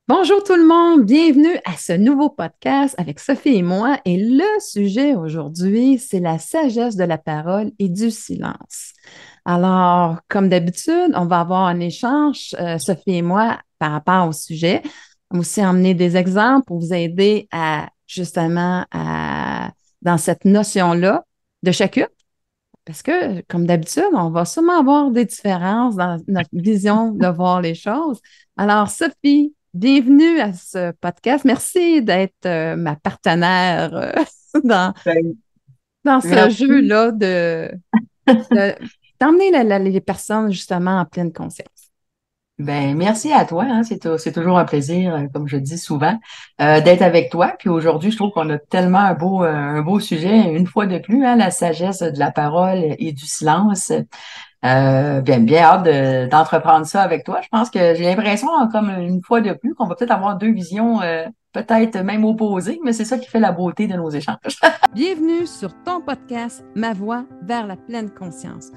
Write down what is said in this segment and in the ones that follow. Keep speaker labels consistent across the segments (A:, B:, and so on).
A: Bonjour tout le monde, bienvenue à ce nouveau podcast avec Sophie et moi. Et le sujet aujourd'hui, c'est la sagesse de la parole et du silence. Alors, comme d'habitude, on va avoir un échange, Sophie et moi, par rapport au sujet. On va aussi emmener des exemples pour vous aider à justement dans cette notion-là de chacune. Parce que, comme d'habitude, on va sûrement avoir des différences dans notre vision de voir les choses. Alors, Sophie, bienvenue à ce podcast. Merci d'être ma partenaire dans,
B: Ben,
A: dans ce
B: merci.
A: jeu-là de- d'emmener les personnes justement en pleine conscience.
B: Merci à toi, hein. C'est toujours un plaisir, comme je dis souvent, d'être avec toi. Puis aujourd'hui, je trouve qu'on a tellement un beau sujet, une fois de plus, hein, la sagesse de la parole et du silence. Bien hâte d'entreprendre ça avec toi. Je pense que j'ai l'impression, comme une fois de plus, qu'on va peut-être avoir deux visions, peut-être même opposées, mais c'est ça qui fait la beauté de nos échanges.
A: Bienvenue sur ton podcast Ma voix vers la pleine conscience.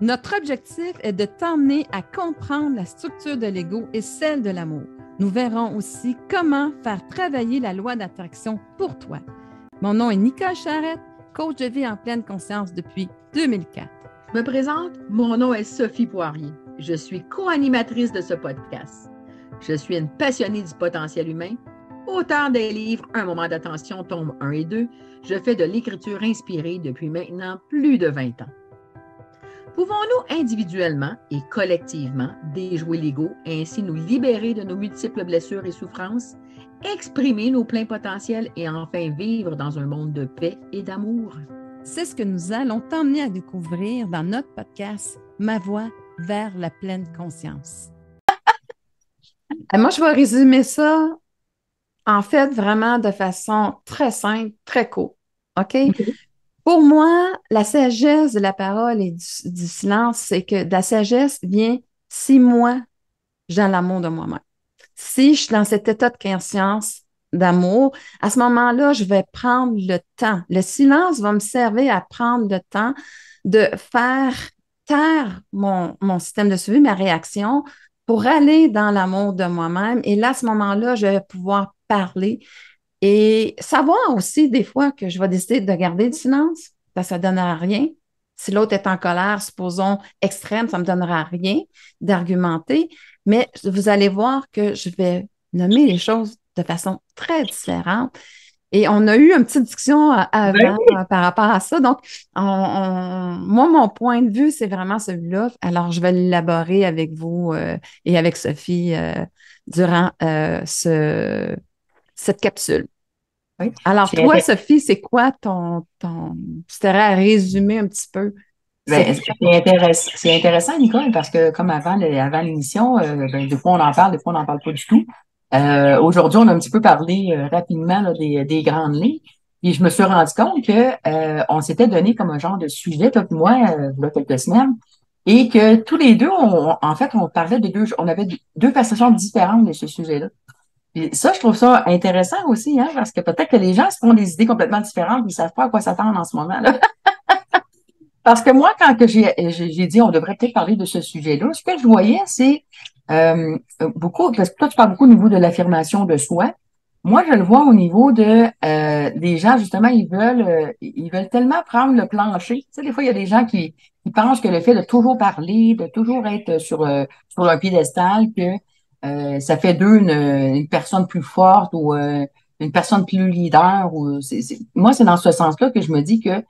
A: Notre objectif est de t'emmener à comprendre la structure de l'ego et celle de l'amour. Nous verrons aussi comment faire travailler la loi d'attraction pour toi. Mon nom est Nicole Charrette, coach de vie en pleine conscience depuis 2004.
C: Je me présente, mon nom est Sophie Poirier. Je suis co-animatrice de ce podcast. Je suis une passionnée du potentiel humain, auteure des livres Un moment d'attention, tome 1 et 2. Je fais de l'écriture inspirée depuis maintenant plus de 20 ans. Pouvons-nous individuellement et collectivement déjouer l'ego et ainsi nous libérer de nos multiples blessures et souffrances, exprimer nos pleins potentiels et enfin vivre dans un monde de paix et d'amour?
A: C'est ce que nous allons t'emmener à découvrir dans notre podcast Ma voix vers la pleine conscience. Moi, je vais résumer ça en fait vraiment de façon très simple, très courte. OK? Pour moi, la sagesse de la parole et du silence, c'est que de la sagesse vient si moi, j'ai l'amour de moi-même. Si je suis dans cet état de conscience, d'amour, à ce moment-là, je vais prendre le temps. Le silence va me servir à prendre le temps de faire taire mon système de suivi, ma réaction, pour aller dans l'amour de moi-même. Et là, à ce moment-là, je vais pouvoir parler et savoir aussi des fois que je vais décider de garder le silence, ça ne donnera rien. Si l'autre est en colère, supposons extrême, ça ne me donnera rien d'argumenter, mais vous allez voir que je vais nommer les choses de façon très différente. Et on a eu une petite discussion avant
B: Ben,
A: par rapport à ça. Donc, moi, mon point de vue, c'est vraiment celui-là. Alors, je vais l'élaborer avec vous et avec Sophie durant cette capsule.
B: oui.
A: Alors,
B: C'est
A: toi, Sophie, c'est quoi tu t'aurais à résumer un petit peu cette
B: C'est intéressant, Nicole, parce que comme avant l'émission, des fois on en parle, des fois on n'en parle pas du tout. Aujourd'hui, on a un petit peu parlé rapidement là, des grandes lignes. Et je me suis rendu compte que on s'était donné comme un genre de sujet, toi et moi, il y a quelques semaines, et que tous les deux, en fait, on parlait on avait deux perceptions différentes de ce sujet-là. Et ça, je trouve ça intéressant aussi, hein, parce que peut-être que les gens se font des idées complètement différentes, ils ne savent pas à quoi s'attendre en ce moment, là. Parce que moi, quand que j'ai dit on devrait peut-être parler de ce sujet-là, ce que je voyais, c'est beaucoup, parce que toi, tu parles beaucoup au niveau de l'affirmation de soi. Moi, je le vois au niveau de des gens, justement, ils veulent tellement prendre le plancher. Tu sais, des fois, il y a des gens qui pensent que le fait de toujours parler, de toujours être sur un piédestal, que ça fait d'eux une personne plus forte ou une personne plus leader. Moi, c'est dans ce sens-là que je me dis que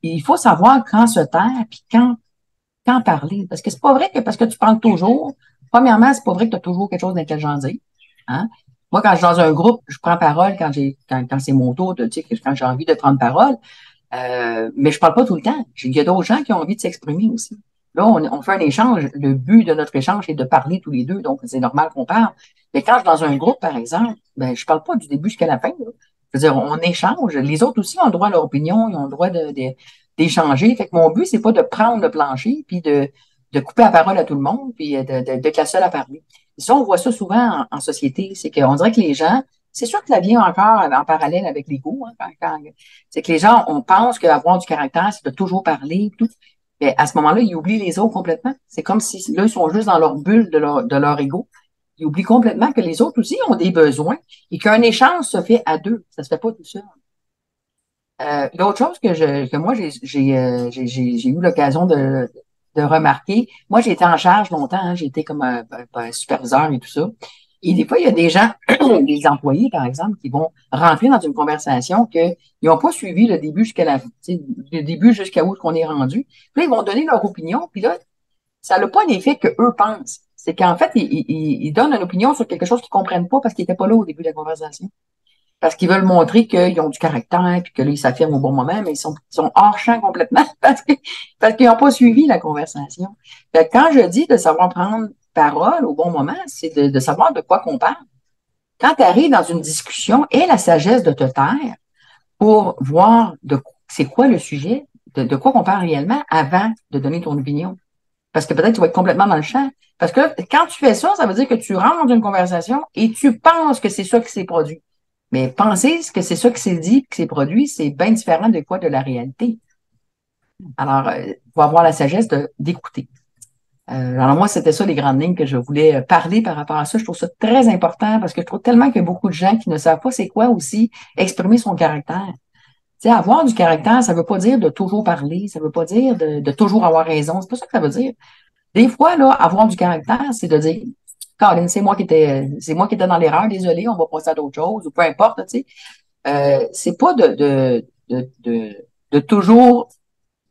B: il faut savoir quand se taire puis quand parler. Parce que c'est pas vrai que parce que tu parles toujours, premièrement, c'est pas vrai que tu as toujours quelque chose d'intelligent à dire. Hein? Moi, quand je suis dans un groupe, je prends parole quand c'est mon tour tu sais, quand j'ai envie de prendre parole. Mais je parle pas tout le temps. Il y a d'autres gens qui ont envie de s'exprimer aussi. Là, on fait un échange. Le but de notre échange est de parler tous les deux, donc c'est normal qu'on parle. Mais quand je suis dans un groupe, par exemple, ben, je parle pas du début jusqu'à la fin, là. Je veux dire, on échange. Les autres aussi ont le droit à leur opinion, ils ont le droit d'échanger. Fait que mon but, c'est pas de prendre le plancher puis de couper la parole à tout le monde puis d'être la seule à parler. Et ça, on voit ça souvent en société, c'est qu'on dirait que les gens, c'est sûr que ça vient encore en parallèle avec l'ego, hein, c'est que les gens, on pense qu'avoir du caractère, c'est de toujours parler, tout. Mais à ce moment-là, ils oublient les autres complètement. C'est comme si, là, ils sont juste dans leur bulle de leur ego. il oublie complètement que les autres aussi ont des besoins et qu'un échange se fait à deux. Ça se fait pas tout seul. L'autre chose que moi, j'ai eu l'occasion de remarquer, moi, j'ai été en charge longtemps, hein, j'ai été comme un superviseur et tout ça. Et des fois, il y a des gens, des employés, par exemple, qui vont rentrer dans une conversation qu'ils n'ont pas suivi le début jusqu'à le début jusqu'à où qu'on est rendu. Puis là, ils vont donner leur opinion, puis là, ça n'a pas l'effet qu'eux pensent. C'est qu'en fait, ils donnent une opinion sur quelque chose qu'ils ne comprennent pas parce qu'ils n'étaient pas là au début de la conversation. Parce qu'ils veulent montrer qu'ils ont du caractère, puis que là, ils s'affirment au bon moment, mais ils sont hors champ complètement parce qu'ils n'ont pas suivi la conversation. Fait que quand je dis de savoir prendre parole au bon moment, c'est de savoir de quoi qu'on parle. Quand tu arrives dans une discussion, aie la sagesse de te taire pour voir c'est quoi le sujet, de quoi qu'on parle réellement avant de donner ton opinion. Parce que peut-être que tu vas être complètement dans le champ. Parce que quand tu fais ça, ça veut dire que tu rentres dans une conversation et tu penses que c'est ça qui s'est produit. Mais penser que c'est ça qui s'est dit, que c'est produit, c'est bien différent de quoi de la réalité. Alors, il faut avoir la sagesse d'écouter. Alors moi, c'était ça les grandes lignes que je voulais parler par rapport à ça. Je trouve ça très important parce que je trouve tellement qu'il y a beaucoup de gens qui ne savent pas c'est quoi aussi exprimer son caractère. Tu sais, avoir du caractère, ça veut pas dire de toujours parler, ça veut pas dire de toujours avoir raison. C'est pas ça que ça veut dire. Des fois, là, avoir du caractère, c'est de dire, Colin, c'est moi qui étais dans l'erreur, désolé, on va passer à d'autres choses, ou peu importe, tu sais. C'est pas de toujours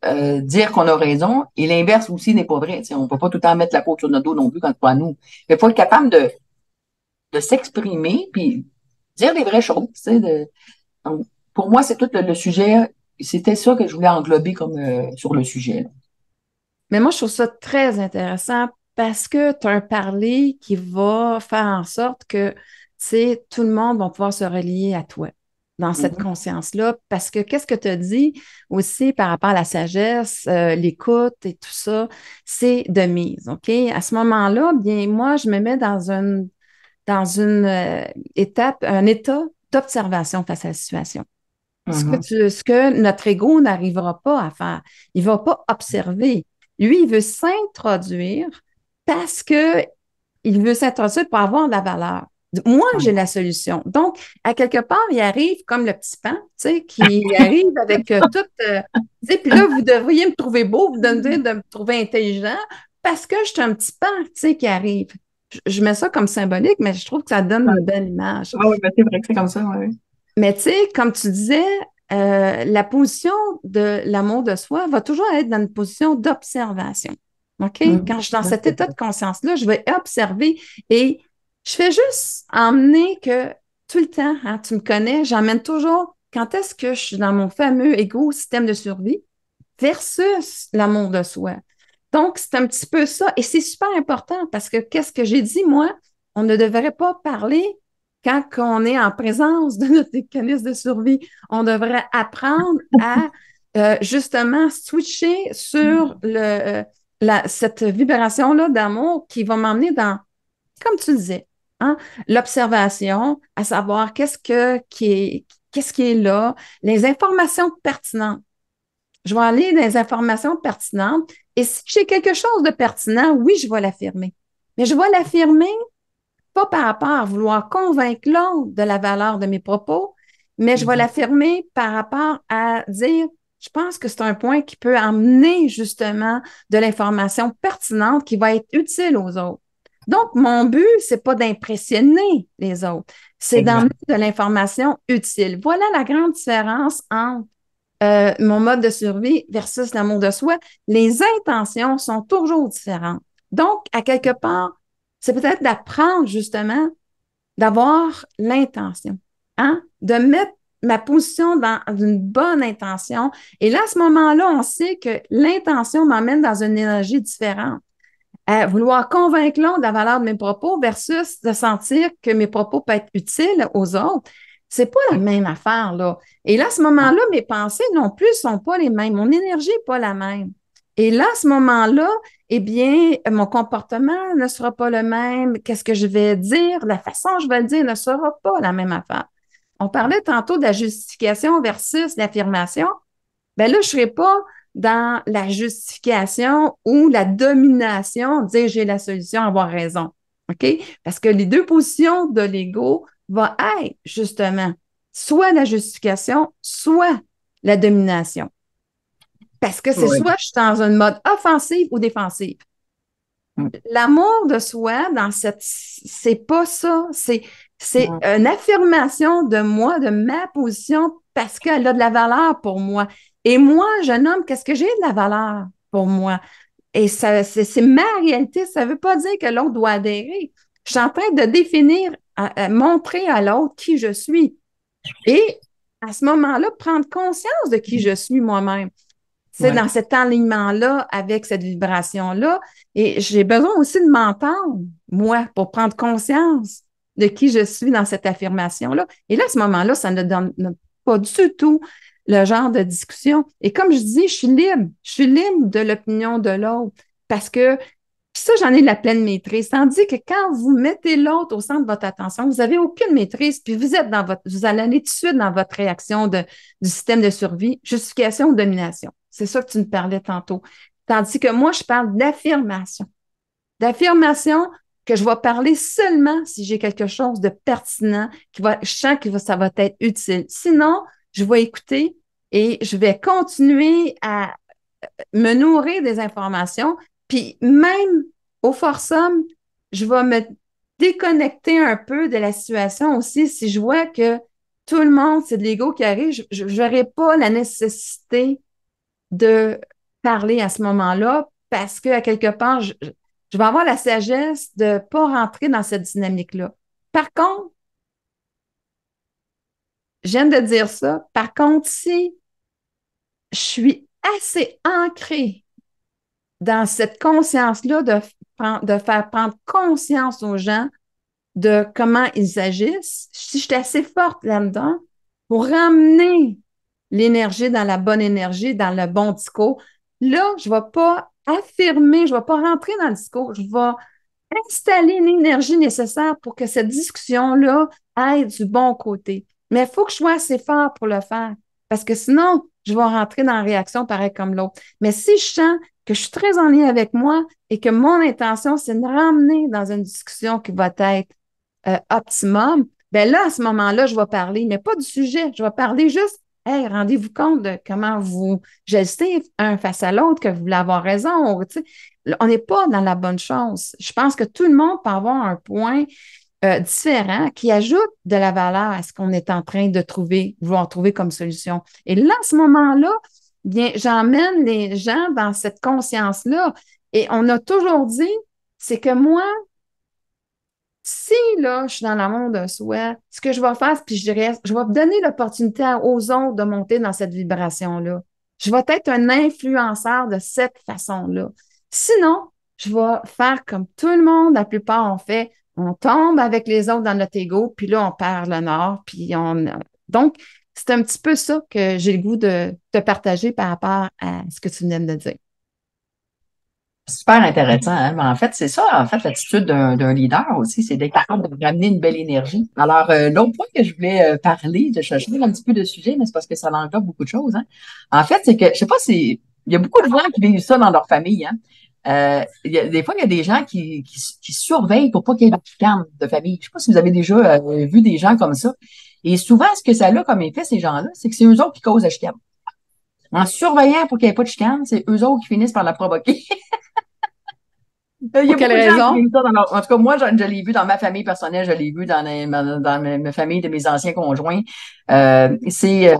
B: dire qu'on a raison, et l'inverse aussi n'est pas vrai. Tu sais, on peut pas tout le temps mettre la faute sur notre dos non plus quand c'est pas à nous. Mais il faut être capable de s'exprimer, puis dire les vraies choses. Tu sais, donc, pour moi, c'est tout le sujet. C'était ça que je voulais englober comme sur le sujet, là.
A: Mais moi, je trouve ça très intéressant parce que tu as un parler qui va faire en sorte que, tu sais, tout le monde va pouvoir se relier à toi dans cette
B: Mhm.
A: conscience-là. Parce que qu'est-ce que tu as dit aussi par rapport à la sagesse, l'écoute et tout ça, c'est de mise, OK? À ce moment-là, bien, moi, je me mets dans une étape, un état d'observation face à la situation.
B: Mhm.
A: Ce que notre ego n'arrivera pas à faire. Il ne va pas observer. Lui, il veut s'introduire parce que il veut s'introduire pour avoir de la valeur. Moi,
B: Ouais.
A: j'ai la solution. Donc, à quelque part, il arrive comme le petit pan, tu sais, qui arrive avec tout. Tu sais, puis là, vous devriez me trouver beau, vous devriez de me trouver intelligent parce que je suis un petit pan, tu sais, qui arrive. Je mets ça comme symbolique, mais je trouve que ça donne une belle image.
B: Ah oui, ben c'est vrai que c'est comme ça, oui.
A: Mais tu sais, comme tu disais, la position de l'amour de soi va toujours être dans une position d'observation. OK?
B: Mhm.
A: Quand je suis dans
B: Oui,
A: cet
B: c'est
A: état
B: vrai.
A: de conscience-là, je vais observer et je fais juste emmener que tout le temps, hein, tu me connais, j'emmène toujours quand est-ce que je suis dans mon fameux égo système de survie versus l'amour de soi. Donc, c'est un petit peu ça. Et c'est super important parce que qu'est-ce que j'ai dit, moi? On ne devrait pas parler quand on est en présence de notre mécanisme de survie. On devrait apprendre à justement switcher sur cette vibration-là d'amour qui va m'emmener dans, comme tu disais, hein, l'observation, à savoir qu'est-ce qui est là, les informations pertinentes. Je vais aller dans les informations pertinentes. Et si j'ai quelque chose de pertinent, oui, je vais l'affirmer. Mais je vais l'affirmer pas par rapport à vouloir convaincre l'autre de la valeur de mes propos, mais je vais
B: Mhm.
A: l'affirmer par rapport à dire, je pense que c'est un point qui peut amener justement de l'information pertinente qui va être utile aux autres. Donc, mon but, c'est pas d'impressionner les autres, c'est d'emmener
B: Exact.
A: de l'information utile. Voilà la grande différence entre mon mode de survie versus l'amour de soi. Les intentions sont toujours différentes. Donc, à quelque part, c'est peut-être d'apprendre justement d'avoir l'intention, hein? De mettre ma position dans une bonne intention. Et là, à ce moment-là, on sait que l'intention m'emmène dans une énergie différente. À vouloir convaincre l'autre de la valeur de mes propos versus de sentir que mes propos peuvent être utiles aux autres. C'est pas la même affaire, là. Et là, à ce moment-là, mes pensées non plus sont pas les mêmes. Mon énergie n'est pas la même. Et là, à ce moment-là, eh bien, mon comportement ne sera pas le même. Qu'est-ce que je vais dire? La façon dont je vais le dire ne sera pas la même affaire. On parlait tantôt de la justification versus l'affirmation. Ben là, je ne serai pas dans la justification ou la domination, dire j'ai la solution, avoir raison. OK? Parce que les deux positions de l'ego vont être justement soit la justification, soit la domination. Parce que c'est soit je suis dans un mode offensif ou défensif. L'amour de soi, c'est pas ça. C'est une affirmation de moi, de ma position, parce qu'elle a de la valeur pour moi. Et moi, jeune homme, qu'est-ce que j'ai de la valeur pour moi? Et ça, c'est ma réalité. Ça ne veut pas dire que l'autre doit adhérer. Je suis en train de définir, montrer à l'autre qui je suis. Et à ce moment-là, prendre conscience de qui je suis moi-même. C'est dans cet alignement-là, avec cette vibration-là. Et j'ai besoin aussi de m'entendre, moi, pour prendre conscience de qui je suis dans cette affirmation-là. Et là, à ce moment-là, ça ne donne pas du tout le genre de discussion. Et comme je dis, je suis libre. Je suis libre de l'opinion de l'autre parce que ça, j'en ai de la pleine maîtrise. Tandis que quand vous mettez l'autre au centre de votre attention, vous n'avez aucune maîtrise, puis vous allez aller tout de suite dans votre réaction du système de survie, justification ou domination. C'est ça que tu me parlais tantôt. Tandis que moi, je parle d'affirmation. D'affirmation que je vais parler seulement si j'ai quelque chose de pertinent, je sens que ça va être utile. Sinon, je vais écouter et je vais continuer à me nourrir des informations. Puis même au forsum, je vais me déconnecter un peu de la situation aussi. Si je vois que tout le monde, c'est de l'ego qui arrive, je n'aurai pas la nécessité de parler à ce moment-là parce qu'à quelque part, je vais avoir la sagesse de ne pas rentrer dans cette dynamique-là. Par contre, je viens de dire ça, par contre, si je suis assez ancrée dans cette conscience-là de faire prendre conscience aux gens de comment ils agissent, si je suis assez forte là-dedans pour ramener l'énergie dans la bonne énergie, dans le bon discours, là, je ne vais pas affirmer, je ne vais pas rentrer dans le discours, je vais installer l'énergie nécessaire pour que cette discussion-là aille du bon côté. Mais il faut que je sois assez fort pour le faire parce que sinon, je vais rentrer dans la réaction pareil comme l'autre. Mais si je sens que je suis très en lien avec moi et que mon intention, c'est de ramener dans une discussion qui va être optimum, bien là, à ce moment-là, je vais parler, mais pas du sujet. Je vais parler juste, hey, rendez-vous compte de comment vous gestez un face à l'autre, que vous voulez avoir raison. Tu sais, on n'est pas dans la bonne chose. Je pense que tout le monde peut avoir un point différent qui ajoute de la valeur à ce qu'on est en train de vouloir trouver comme solution. Et là, à ce moment-là, bien, j'emmène les gens dans cette conscience-là. Et on a toujours dit, c'est que moi, si là, je suis dans l'amour de soi, ce que je vais faire, puis je dirais, je vais donner l'opportunité aux autres de monter dans cette vibration-là. Je vais être un influenceur de cette façon-là. Sinon, je vais faire comme tout le monde, la plupart ont fait, on tombe avec les autres dans notre ego, puis là, on perd le nord, puis Donc, c'est un petit peu ça que j'ai le goût de te partager par rapport à ce que tu venais de dire.
B: Super intéressant, hein? Mais en fait, c'est ça, en fait, l'attitude d'un leader aussi, c'est d'être capable de ramener une belle énergie. Alors, l'autre point que je voulais parler, je change un petit peu de sujet, mais c'est parce que ça englobe beaucoup de choses, hein. En fait, c'est que, je sais pas si, il y a beaucoup de gens qui vivent ça dans leur famille, hein. Des fois, il y a des gens qui surveillent pour pas qu'il y ait de chicane de famille. Je sais pas si vous avez déjà vu des gens comme ça. Et souvent, ce que ça a comme effet, ces gens-là, c'est que c'est eux autres qui causent la chicane. En surveillant pour qu'il n'y ait pas de chicane, c'est eux autres qui finissent par la provoquer. Il y a
A: Pour quelle
B: beaucoup de gens qui
A: raison?
B: vivent ça en tout cas, moi, je l'ai vu dans ma famille personnelle, je l'ai vu dans ma famille de mes anciens conjoints. C'est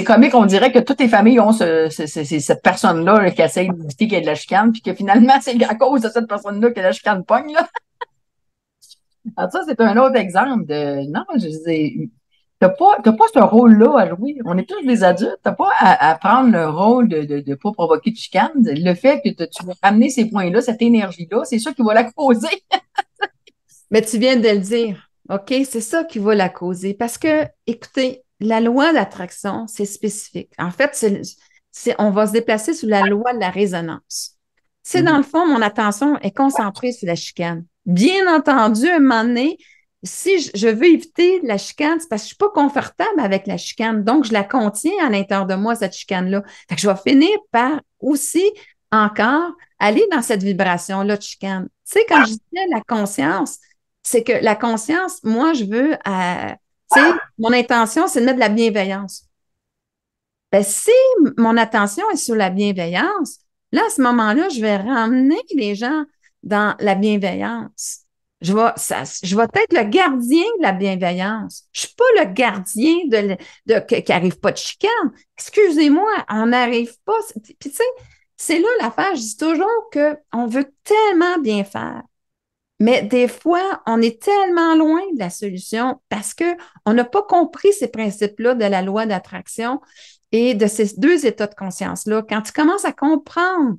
B: comique, on dirait que toutes les familles ont cette personne-là là, qui essaie d'éviter qu'il y ait de la chicane, puis que finalement, c'est à cause de cette personne-là que la chicane pogne, là. Alors ça, c'est un autre exemple de, non, je disais, t'as pas ce rôle-là à jouer. On est tous des adultes. T'as pas à prendre le rôle de pas provoquer de chicane. Le fait que tu vas ramener ces points-là, cette énergie-là, c'est ça qui va la causer.
A: Mais tu viens de le dire, OK? C'est ça qui va la causer. Parce que, écoutez, la loi d'attraction, c'est spécifique. En fait, on va se déplacer sous la loi de la résonance. C'est dans le fond, mon attention est concentrée sur la chicane. Bien entendu, à un moment donné, si je veux éviter la chicane, c'est parce que je suis pas confortable avec la chicane. Donc, je la contiens à l'intérieur de moi, cette chicane-là. Fait que je vais finir par aussi encore aller dans cette vibration-là de chicane. Tu sais, quand je disais la conscience, c'est que la conscience, moi, je veux, tu sais, mon intention, c'est de mettre de la bienveillance. Ben, si mon attention est sur la bienveillance, là, à ce moment-là, je vais ramener les gens dans la bienveillance. Je vais être le gardien de la bienveillance. Je suis pas le gardien qui arrive pas de chicane. Excusez-moi, on n'arrive pas. Puis tu sais, c'est là l'affaire. Je dis toujours qu'on veut tellement bien faire. Mais des fois, on est tellement loin de la solution parce qu'on n'a pas compris ces principes-là de la loi d'attraction et de ces deux états de conscience-là. Quand tu commences à comprendre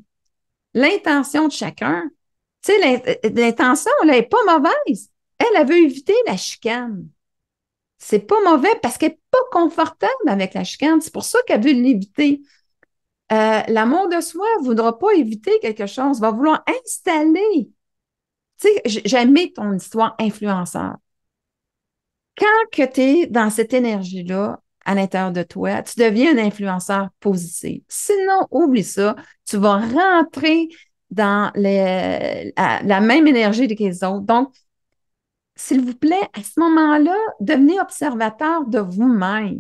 A: l'intention de chacun, tu sais, l'intention, elle n'est pas mauvaise. Elle veut éviter la chicane. C'est pas mauvais parce qu'elle n'est pas confortable avec la chicane. C'est pour ça qu'elle veut l'éviter. L'amour de soi ne voudra pas éviter quelque chose, va vouloir installer. Tu sais, j'ai aimé ton histoire influenceur. Quand que tu es dans cette énergie-là, à l'intérieur de toi, tu deviens un influenceur positif. Sinon, oublie ça, tu vas rentrer dans la même énergie que les autres. Donc, s'il vous plaît, à ce moment-là, devenez observateur de vous-même.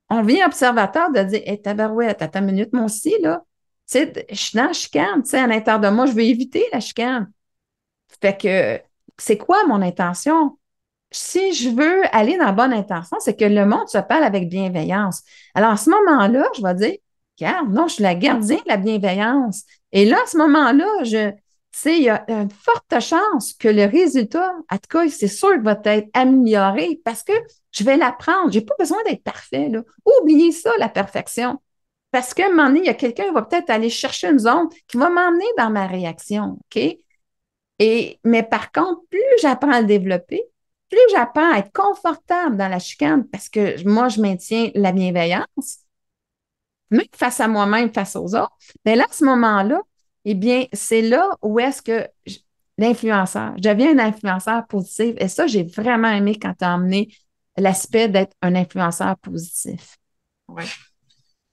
A: On vient observateur de dire, hé, tabarouette, attends une minute, moi aussi, là, tu sais, je suis dans la chicane, tu sais, à l'intérieur de moi, je veux éviter la chicane. Fait que, c'est quoi mon intention? Si je veux aller dans la bonne intention, c'est que le monde se parle avec bienveillance. Alors, à ce moment-là, je vais dire, regarde, non, je suis la gardienne de la bienveillance. Et là, à ce moment-là, tu sais, il y a une forte chance que le résultat, en tout cas, c'est sûr qu'il va être amélioré parce que je vais l'apprendre. Je n'ai pas besoin d'être parfait, là. Oubliez ça, la perfection. Parce qu'à un moment donné, il y a quelqu'un qui va peut-être aller chercher une zone qui va m'emmener dans ma réaction, OK? Mais par contre, plus j'apprends à le développer, plus j'apprends à être confortable dans la chicane parce que moi, je maintiens la bienveillance, même face à moi-même, face aux autres, bien là, à ce moment-là, eh bien, c'est là où est-ce que l'influenceur, je deviens un influenceur positif. Et ça, j'ai vraiment aimé quand tu as emmené l'aspect d'être un influenceur positif.
B: Oui.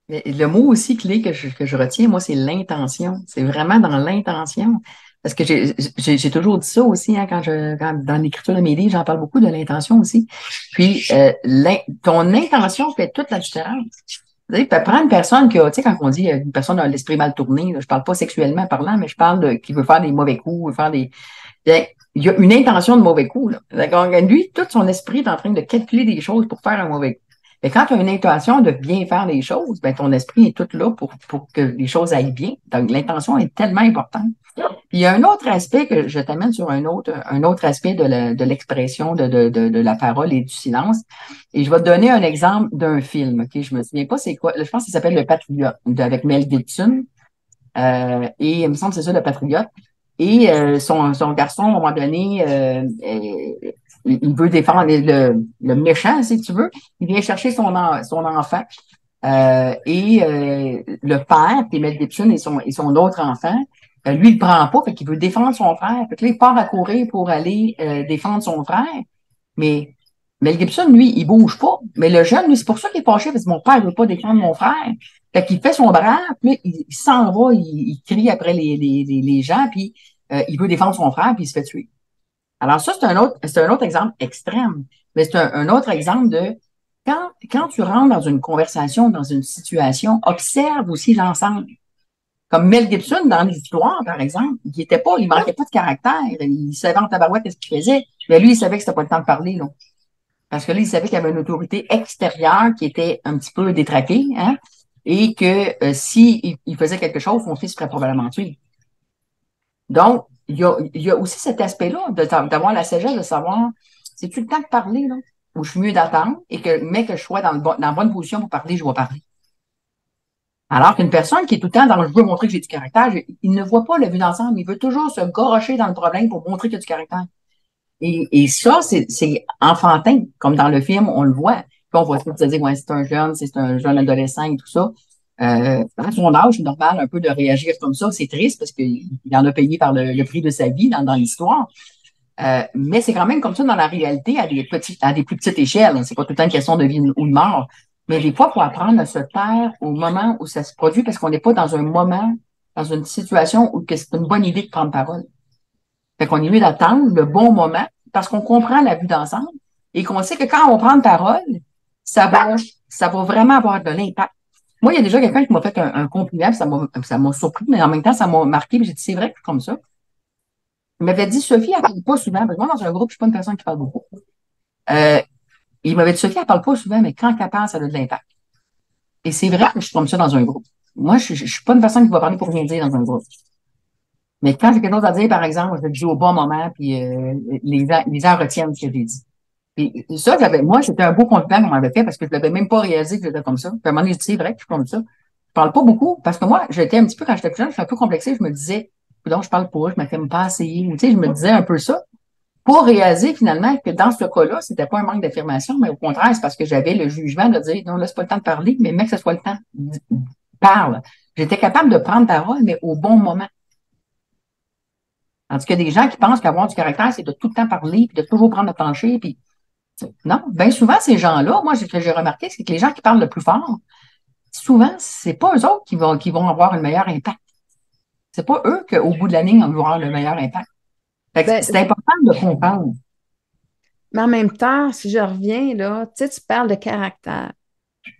B: Mais le mot aussi clé que je retiens, moi, c'est l'intention. C'est vraiment dans l'intention. Parce que j'ai toujours dit ça aussi, hein, dans l'écriture de mes livres, j'en parle beaucoup de l'intention aussi. Puis, ton intention fait toute la différence. Tu sais, prendre une personne qui a, tu sais, quand on dit une personne a l'esprit mal tourné, là, je parle pas sexuellement parlant, mais je parle qui veut faire des mauvais coups, bien, il y a une intention de mauvais coup, là. D'accord? Lui, tout son esprit est en train de calculer des choses pour faire un mauvais coup. Mais quand tu as une intention de bien faire les choses, ben, ton esprit est tout là pour que les choses aillent bien. Donc, l'intention est tellement importante. Puis, il y a un autre aspect que je t'amène sur un autre aspect de l'expression de la parole et du silence. Et je vais te donner un exemple d'un film. OK? Je me souviens pas c'est quoi. Je pense qu'il s'appelle Le Patriote, avec Mel Gibson. Et il me semble que c'est ça, Le Patriote. Et son garçon, à un moment donné, il veut défendre le méchant, si tu veux. Il vient chercher son enfant. Le père, puis Mel Gibson et son autre enfant, lui, il ne prend pas, fait qu'il veut défendre son frère. Fait que là, il part à courir pour aller défendre son frère. Mais Mel Gibson, lui, il bouge pas. Mais le jeune, lui, c'est pour ça qu'il est fâché, parce que mon père ne veut pas défendre mon frère. Fait qu'il fait son brave, puis il s'en va, il crie après les gens, puis il veut défendre son frère, puis il se fait tuer. Alors ça, c'est un autre exemple extrême. Mais c'est un autre exemple de quand tu rentres dans une conversation, dans une situation, observe aussi l'ensemble. Comme Mel Gibson dans l'histoire, par exemple, il manquait pas de caractère. Il savait en tabarouette qu'est-ce qu'il faisait. Mais lui, il savait que c'était pas le temps de parler, là. Parce que là, il savait qu'il y avait une autorité extérieure qui était un petit peu détraquée, hein, et que si il faisait quelque chose, son fils serait probablement tué. Donc, il y a aussi cet aspect-là d'avoir la sagesse de savoir, c'est-tu le temps de parler, là, ou je suis mieux d'attendre, mais que je sois dans la bonne position pour parler, je vais parler. Alors qu'une personne qui est tout le temps dans je veux montrer que j'ai du caractère, il ne voit pas le but d'ensemble. Il veut toujours se gorocher dans le problème pour montrer qu'il y a du caractère. Et ça, c'est enfantin, comme dans le film, on le voit. Puis on voit tout se dire, ouais, c'est un jeune adolescent et tout ça. À son âge, c'est normal un peu de réagir comme ça. C'est triste parce qu'il en a payé par le prix de sa vie dans l'histoire. Mais c'est quand même comme ça dans la réalité à des plus petites échelles. C'est pas tout le temps une question de vie ou de mort. Mais des fois, il faut apprendre à se taire au moment où ça se produit parce qu'on n'est pas dans un moment dans une situation où c'est une bonne idée de prendre parole. Fait qu'on est mieux d'attendre le bon moment parce qu'on comprend la vue d'ensemble et qu'on sait que quand on prend parole, ça va vraiment avoir de l'impact. Moi, il y a déjà quelqu'un qui m'a fait un compliment, ça m'a surpris, mais en même temps, ça m'a marqué, puis j'ai dit, c'est vrai que c'est comme ça. Il m'avait dit, Sophie, elle parle pas souvent, parce que moi, dans un groupe, je suis pas une personne qui parle beaucoup. Euh, il m'avait dit, Sophie, elle parle pas souvent, mais quand elle parle, ça a de l'impact. Et c'est vrai que je suis comme ça dans un groupe. Moi, je suis pas une personne qui va parler pour rien dire dans un groupe. Mais quand j'ai quelque chose à dire, par exemple, je le dis au bon moment, puis les gens retiennent ce que j'ai dit. Puis ça, moi, c'était un beau compliment qu'on m'avait fait parce que je l'avais même pas réalisé que j'étais comme ça. Puis à un moment donné, je dis, c'est vrai que je suis comme ça. Je parle pas beaucoup parce que moi, j'étais un petit peu, quand j'étais plus jeune, je suis un peu complexée. Je me disais, donc, je parle pas, je m'affirme pas assez. Ou, tu sais, je me disais un peu ça. Pour réaliser finalement que dans ce cas-là, c'était pas un manque d'affirmation, mais au contraire, c'est parce que j'avais le jugement de dire, non, là, c'est pas le temps de parler, mais mec, que ce soit le temps. Parle. J'étais capable de prendre parole, mais au bon moment. Tandis qu'il y a des gens qui pensent qu'avoir du caractère, c'est de tout le temps parler, puis de toujours prendre le plancher, puis non, bien souvent, ces gens-là, moi, ce que j'ai remarqué, c'est que les gens qui parlent le plus fort, souvent, c'est pas eux autres qui vont avoir le meilleur impact. C'est pas eux qu'au bout de la ligne, on va avoir le meilleur impact. Fait que
A: Ben,
B: c'est important de comprendre.
A: mais en même temps, si je reviens, là, tu sais, tu parles de caractère.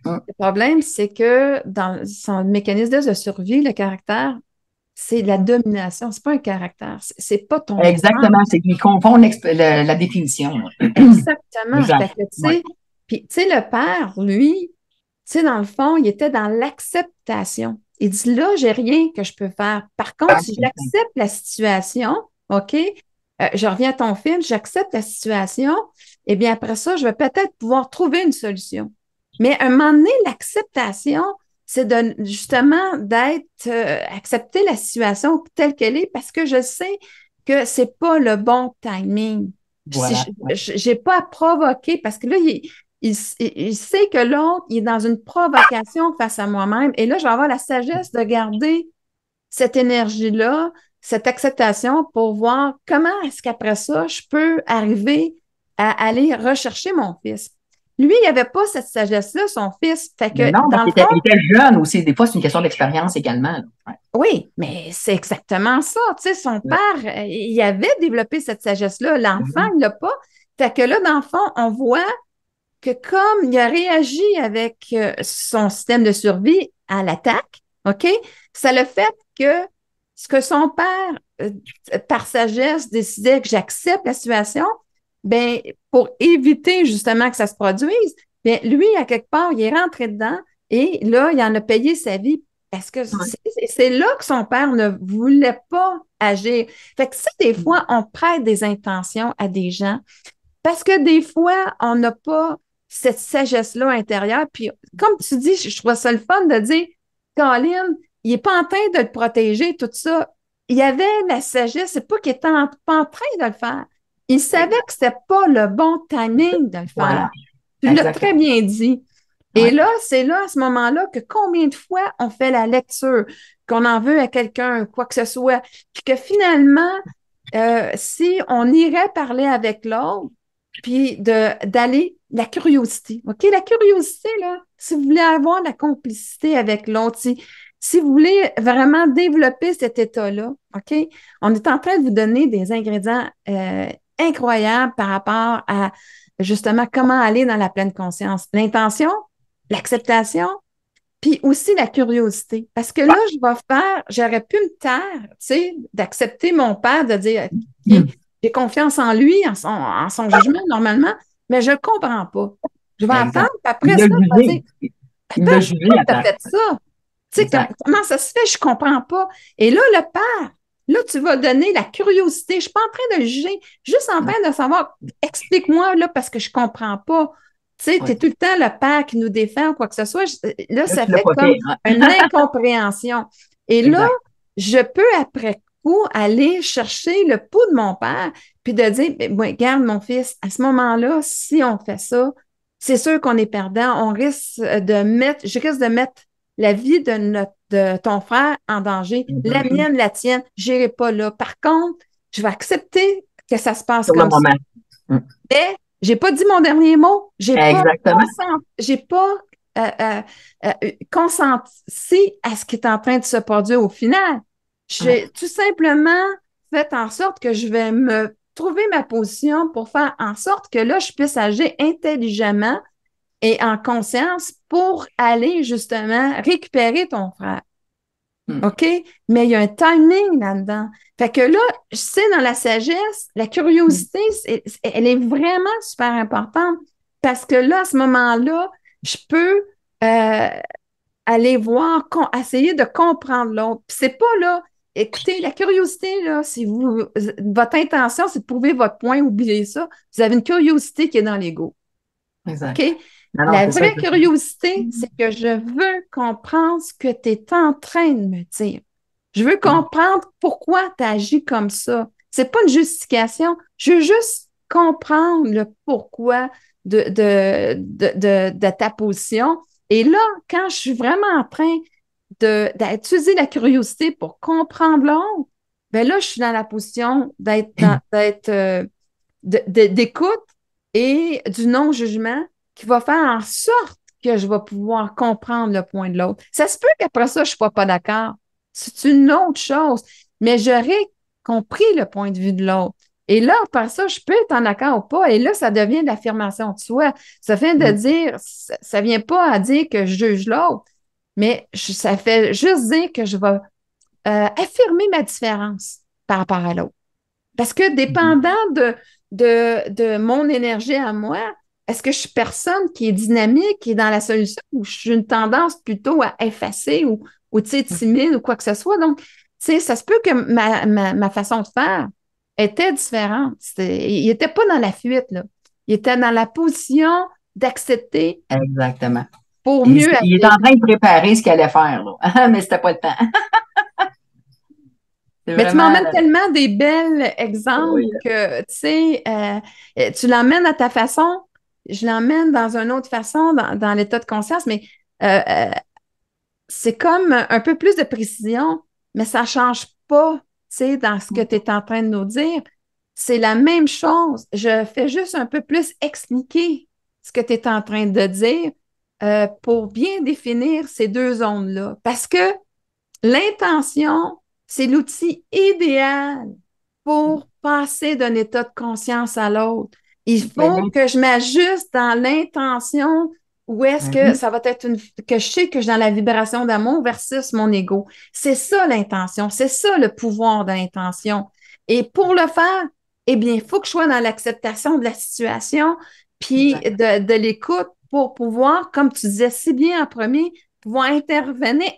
B: Hum.
A: Le problème, c'est que dans son mécanisme de survie, le caractère, c'est la domination, c'est pas un caractère, c'est pas ton plan.
B: Exactement, c'est qu'ils confondent la définition.
A: Exactement.
B: Exact.
A: Fait que, tu
B: Ouais.
A: sais, puis, tu sais, le père, lui, tu sais, dans le fond, il était dans l'acceptation. Il dit, là, j'ai rien que je peux faire. Par contre, si j'accepte la situation, OK, je reviens à ton film, j'accepte la situation, et bien après ça, je vais peut-être pouvoir trouver une solution. Mais à un moment donné, l'acceptation, c'est de, justement d'être, accepter la situation telle qu'elle est parce que je sais que c'est pas le bon timing. Si
B: Voilà. Ouais.
A: j'ai pas à provoquer parce que là, il sait que l'autre, il est dans une provocation face à moi-même. Et là, je vais avoir la sagesse de garder cette énergie-là, cette acceptation pour voir comment est-ce qu'après ça, je peux arriver à aller rechercher mon fils. Lui, il n'avait pas cette sagesse-là, son fils. Fait
B: Mais
A: que,
B: non, parce
A: dans le
B: qu'il
A: fond,
B: était jeune aussi. Des fois, c'est une question d'expérience également. Là. Ouais.
A: oui, mais c'est exactement ça. Tu sais, son père, il avait développé cette sagesse-là. L'enfant, il l'a pas. Fait que là, dans le fond, on voit que comme il a réagi avec son système de survie à l'attaque, OK, ça le fait que ce que son père, par sagesse, décidait que j'accepte la situation, ben, pour éviter justement que ça se produise, ben, lui, à quelque part, il est rentré dedans et là, il en a payé sa vie parce que c'est là que son père ne voulait pas agir. Fait que ça, des fois, on prête des intentions à des gens parce que des fois, on n'a pas cette sagesse-là intérieure. Puis, comme tu dis, je trouve ça le fun de dire, Colin, il n'est pas en train de le protéger, tout ça. Il y avait la sagesse, c'est pas qu'il était pas en train de le faire. Il savait que c'était pas le bon timing de le faire.
B: Voilà.
A: Tu l'as très
B: Exactement.
A: bien dit. Et
B: Ouais.
A: là, c'est là, à ce moment-là, que combien de fois on fait la lecture, qu'on en veut à quelqu'un, quoi que ce soit, puis que finalement, si on irait parler avec l'autre, puis d'aller, la curiosité, OK? La curiosité, là, si vous voulez avoir la complicité avec l'autre, si vous voulez vraiment développer cet état-là, OK? On est en train de vous donner des ingrédients incroyables par rapport à justement comment aller dans la pleine conscience. L'intention, l'acceptation, puis aussi la curiosité. Parce que là, j'aurais pu me taire, tu sais, d'accepter mon père, de dire, OK, j'ai confiance en lui, en son jugement, normalement, mais je ne le comprends pas. Je vais attendre,
B: Exact.
A: puis après
B: Il
A: ça,
B: l'a
A: je vais dire,
B: jugé. Il l'a
A: attends,
B: jugé
A: pourquoi
B: à
A: tu as
B: temps.
A: fait ça? Tu sais,
B: Exact.
A: comment ça se fait? Je ne comprends pas. Et là, le père, là, tu vas donner la curiosité. Je ne suis pas en train de le juger, juste en train de savoir, explique-moi, là, parce que je ne comprends pas. Tu sais, tu es
B: Ouais.
A: tout le temps le père qui nous défend ou quoi que ce soit. Là,
B: Là,
A: ça
B: tu l'as
A: fait
B: pas
A: comme
B: fait. Hein?
A: une incompréhension. Et là,
B: Exact.
A: je peux, après coup, aller chercher le pouls de mon père, puis de dire, regarde, mon fils, à ce moment-là, si on fait ça, c'est sûr qu'on est perdant. Je risque de mettre la vie de ton frère en danger, la mienne, la tienne, je n'irai pas là. Par contre, je vais accepter que ça se passe
B: Sur le
A: comme ça.
B: moment.
A: Mais j'ai pas dit mon dernier mot.
B: Exactement.
A: J'ai pas consenti à ce qui est en train de se produire au final. J'ai tout simplement fait en sorte que je vais me trouver ma position pour faire en sorte que là, je puisse agir intelligemment et en conscience pour aller justement récupérer ton frère. OK? Mais il y a un timing là-dedans. Fait que là, je sais, dans la sagesse, la curiosité, elle est vraiment super importante parce que là, à ce moment-là, je peux aller voir, essayer de comprendre l'autre. Puis c'est pas là, écoutez, la curiosité, là, si votre intention, c'est de prouver votre point, oubliez ça. Vous avez une curiosité qui est dans l'ego.
B: Exact.
A: OK?
B: Non,
A: La vraie curiosité, c'est que je veux comprendre ce que tu es en train de me dire. Je veux comprendre pourquoi tu agis comme ça. C'est pas une justification. Je veux juste comprendre le pourquoi de ta position. Et là, quand je suis vraiment en train d'utiliser la curiosité pour comprendre l'autre, ben là, je suis dans la position d'écoute et du non-jugement qui va faire en sorte que je vais pouvoir comprendre le point de l'autre. Ça se peut qu'après ça, je ne sois pas d'accord. C'est une autre chose, mais j'aurais compris le point de vue de l'autre. Et là, après ça, je peux être en accord ou pas. Et là, ça devient de l'affirmation de soi. Ça vient de dire, ça ne vient pas à dire que je juge l'autre, mais ça fait juste dire que je vais affirmer ma différence par rapport à l'autre. Parce que dépendant de mon énergie à moi, est-ce que je suis personne qui est dynamique, qui est dans la solution, ou je suis une tendance plutôt à effacer ou tu sais, timide ou quoi que ce soit? Donc, tu sais, ça se peut que ma façon de faire était différente. Il n'était pas dans la fuite, là. Il était dans la position d'accepter.
B: Exactement.
A: Pour mieux
B: il est en train de préparer ce qu'il allait faire, là. Mais c'était pas le temps.
A: Mais tu m'emmènes tellement des bels exemples que, tu sais, tu l'emmènes à ta façon, je l'emmène dans une autre façon, dans l'état de conscience, mais c'est comme un peu plus de précision, mais ça ne change pas, tu sais, dans ce que tu es en train de nous dire. C'est la même chose. Je fais juste un peu plus expliquer ce que tu es en train de dire pour bien définir ces deux zones-là. Parce que l'intention, c'est l'outil idéal pour passer d'un état de conscience à l'autre. Il faut que je m'ajuste dans l'intention où est-ce que ça va être que je sais que je suis dans la vibration d'amour versus mon ego. C'est ça l'intention, c'est ça le pouvoir de l'intention. Et pour le faire, eh bien, il faut que je sois dans l'acceptation de la situation, puis de l'écoute pour pouvoir, comme tu disais si bien en premier, pouvoir intervenir